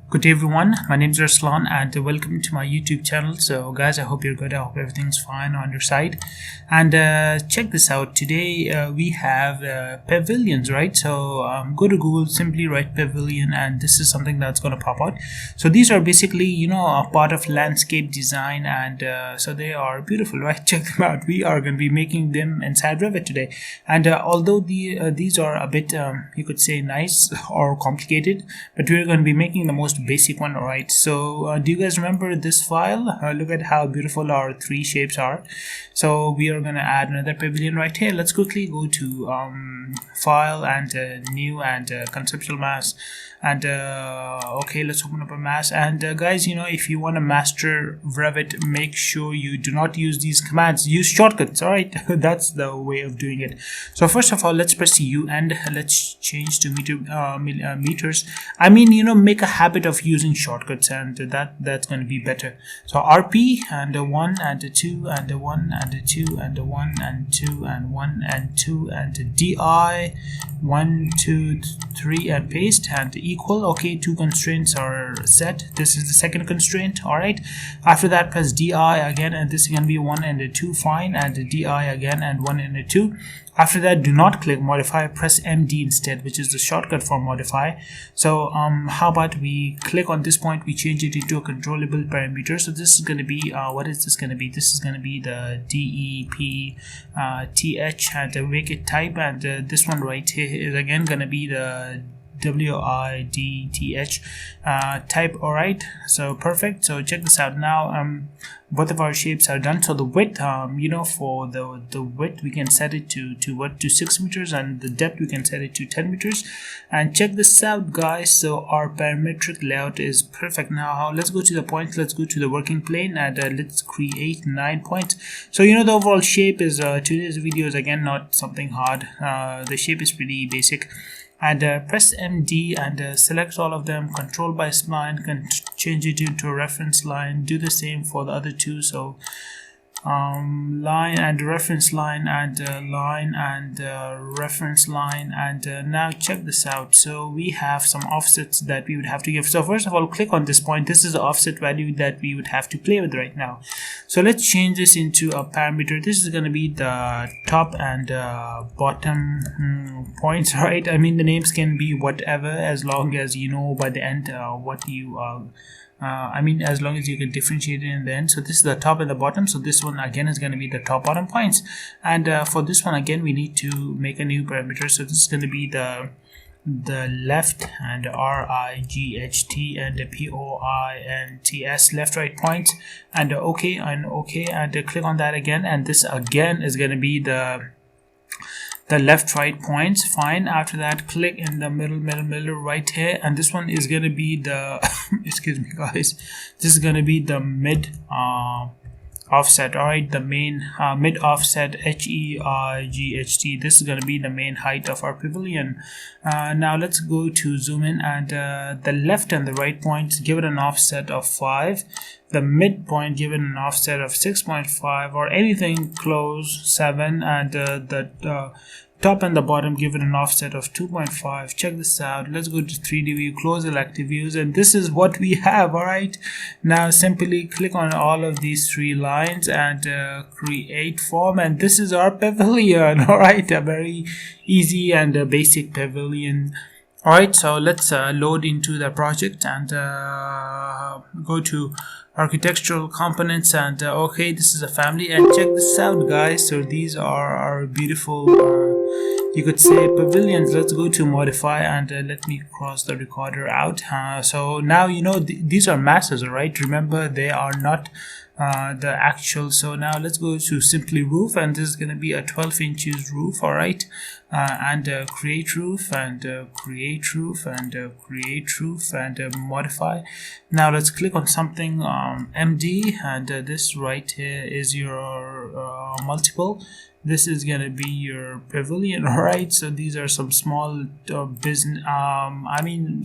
Good day everyone, my name is Ruslan and welcome to my YouTube channel. So guys, I hope you're good. I hope everything's fine on your side. And check this out. Today we have pavilions, right? So go to Google, simply write pavilion, and this is something that's going to pop out. So these are basically, a part of landscape design, and so they are beautiful, right? Check them out. We are going to be making them inside Revit today. And although these are a bit, you could say, nice or complicated, but we're going to be making the most basic one. All right, so do you guys remember this file? Look at how beautiful our three shapes are. So we are going to add another pavilion right here. Let's quickly go to file and new and conceptual mass, and okay, let's open up a mass. And guys, if you want to master Revit, make sure you do not use these commands, use shortcuts. All right, that's the way of doing it. So first of all, let's press U and let's change to meters. I mean, make a habit of using shortcuts, and that's going to be better. So RP and a 1 and a 2 and a 1 and a 2 and a 1 and 2 and 1 and 2 and a DI 1 2 3 and paste and equal. Okay, two constraints are set. This is the second constraint. All right, after that press DI again, and this is going to be 1 and a 2, fine, and a DI again and 1 and a 2. After that, do not click modify, press MD instead, which is the shortcut for modify. So how about we click on this point, we change it into a controllable parameter. So this is going to be what is this going to be? This is going to be the DEP TH, and make it type, and this one right here is again going to be the WIDTH type. All right, so perfect. So check this out. Now both of our shapes are done. So the width, for the width we can set it to 6 meters, and the depth we can set it to 10 meters. And check this out, guys. So our parametric layout is perfect. Now let's go to the points. Let's go to the working plane, and let's create 9 points. So the overall shape is today's video is again not something hard. The shape is pretty basic. And press MD and select all of them, control by spline, can change it into a reference line. Do the same for the other two. So line and reference line, and line and reference line. And now check this out. So we have some offsets that we would have to give. So first of all, click on this point. This is the offset value that we would have to play with right now. So let's change this into a parameter. This is going to be the top and bottom points, right? I mean, the names can be whatever, as long as you know by the end what you as long as you can differentiate it in the end. So this is the top and the bottom. So this one again is going to be the top bottom points, and for this one again we need to make a new parameter. So this is going to be the left, and RIGHT, and the POINTS, left right points, and okay, and click on that again, and this again is going to be the left right points, fine. After that, click in the middle right here, and this one is going to be the excuse me guys, this is going to be the mid offset. All right, the main mid offset, HEIGHT. This is going to be the main height of our pavilion. Now let's go to zoom in, and the left and the right points, give it an offset of 5. The midpoint, give it an offset of 6.5 or anything close, 7, and the top and the bottom, give it an offset of 2.5. Check this out. Let's go to 3D view, close elective views, and this is what we have. All right, now simply click on all of these 3 lines and create form, and this is our pavilion. All right, a very easy and basic pavilion. All right, so let's load into the project and go to architectural components, and okay, this is a family, and check this out, guys. So these are our beautiful you could say pavilions. Let's go to modify, and let me cross the recorder out. So now these are masses. All right, remember they are not the actual. So now let's go to simply roof, and this is going to be a 12 inches roof. All right, and create roof, and create roof, and create roof, and modify. Now let's click on something, MD, and this right here is your multiple. This is gonna be your pavilion. All right, so these are some small business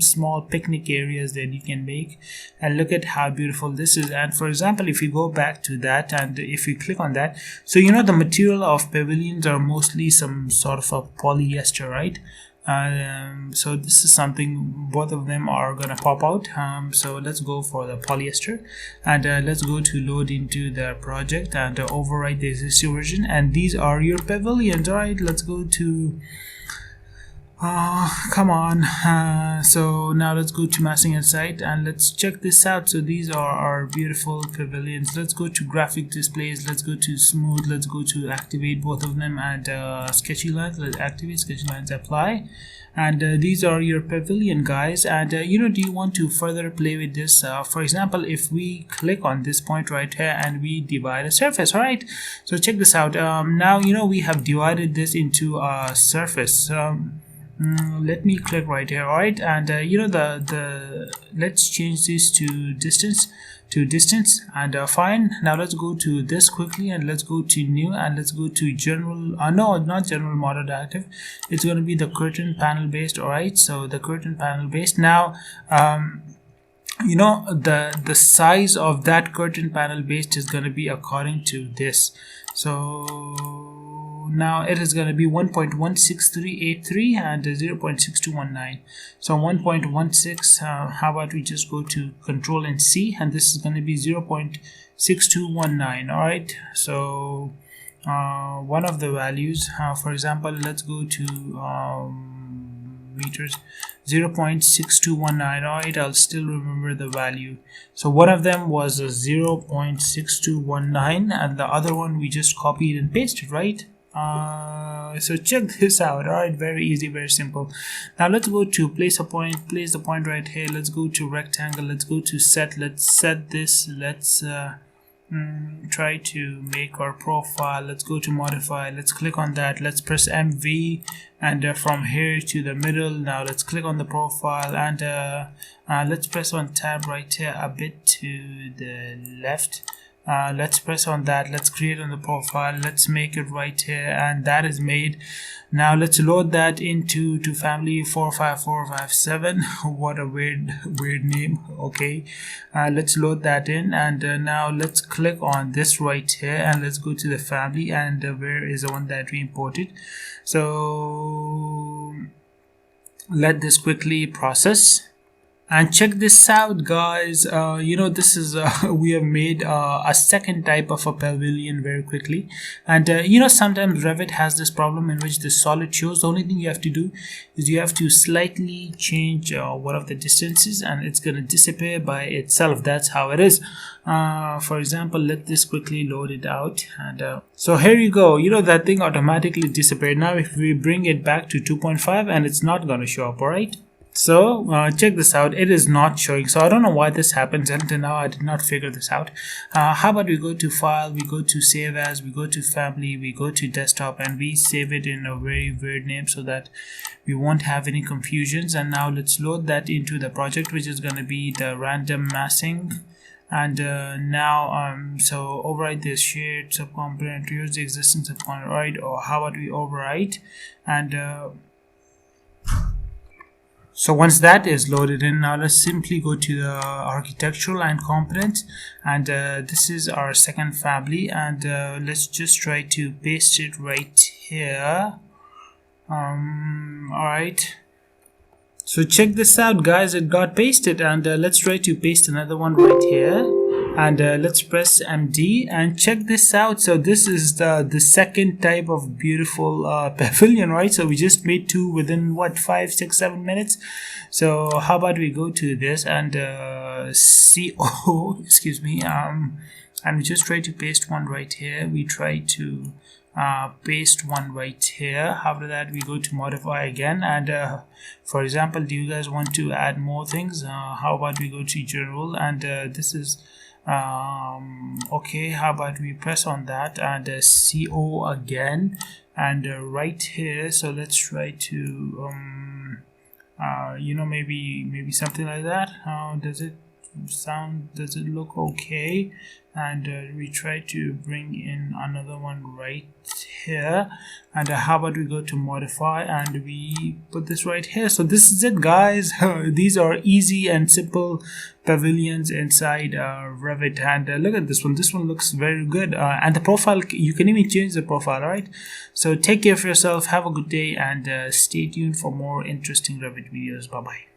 small picnic areas that you can make, and look at how beautiful this is. And for example, if you go back to that, and if you click on that, so the material of pavilions are mostly some sort of a polyester, right? So this is something, both of them are gonna pop out. So let's go for the polyester, and let's go to load into the project and overwrite the existing version, and these are your pavilions. All right, let's go to come on. So now let's go to massing and site, and let's check this out. So these are our beautiful pavilions. Let's go to graphic displays, let's go to smooth, let's go to activate both of them, and sketchy lines, let's activate sketchy lines, apply, and these are your pavilion, guys. And do you want to further play with this? For example, if we click on this point right here and we divide a surface, all right, so check this out. Now we have divided this into a surface. Let me click right here, all right, and let's change this to distance, and fine. Now let's go to this quickly, and let's go to new, and let's go to general. No, not general model active, it's going to be the curtain panel based. All right, so the curtain panel based. Now the size of that curtain panel based is going to be according to this. So now it is going to be 1.16383 and 0.6219. So 1.16, how about we just go to Control and C, and this is going to be 0.6219. all right, so one of the values, for example, let's go to meters, 0.6219. all right, I'll still remember the value. So one of them was a 0.6219, and the other one we just copied and pasted, right? So check this out. All right, very easy, very simple. Now let's go to place the point right here. Let's go to rectangle, let's go to set, let's set this, let's try to make our profile. Let's go to modify, let's click on that, let's press MV, and from here to the middle. Now let's click on the profile, and let's press on tab right here a bit to the left. Let's press on that, let's create on the profile, let's make it right here, and that is made. Now let's load that into family 45457. What a weird name. Okay, let's load that in, and now let's click on this right here, and let's go to the family, and where is the one that we imported. So let this quickly process. And check this out, guys. This is we have made a second type of a pavilion very quickly. And sometimes Revit has this problem in which the solid shows. The only thing you have to do is you have to slightly change one of the distances, and it's going to disappear by itself. That's how it is. For example, let this quickly load it out, and so here you go. That thing automatically disappeared. Now if we bring it back to 2.5, and it's not going to show up, all right? So check this out, it is not showing. So I don't know why this happens. Until now I did not figure this out. How about we go to file, we go to save as, we go to family, we go to desktop, and we save it in a very weird name so that we won't have any confusions. And now let's load that into the project, which is going to be the random massing. And now so override this shared subcomponent, use the existing subcomponent, right? Or how about we overwrite, and so once that is loaded in, now let's simply go to the architectural and components, and this is our second family, and let's just try to paste it right here. All right, so check this out, guys, it got pasted, and let's try to paste another one right here, and let's press MD, and check this out. So this is the second type of beautiful pavilion, right? So we just made two within what, 5, 6, 7 minutes. So how about we go to this and CO excuse me, and we just try to paste one right here. We try to paste one right here. After that we go to modify again, and for example, do you guys want to add more things? How about we go to general, and this is okay, how about we press on that, and CO again, and right here. So let's try to maybe something like that. Does it does it look okay? And we try to bring in another one right here, and how about we go to modify and we put this right here. So this is it, guys. These are easy and simple pavilions inside Revit, and look at this one looks very good, and the profile, you can even change the profile. All right, so take care of yourself, have a good day, and stay tuned for more interesting Revit videos. Bye bye.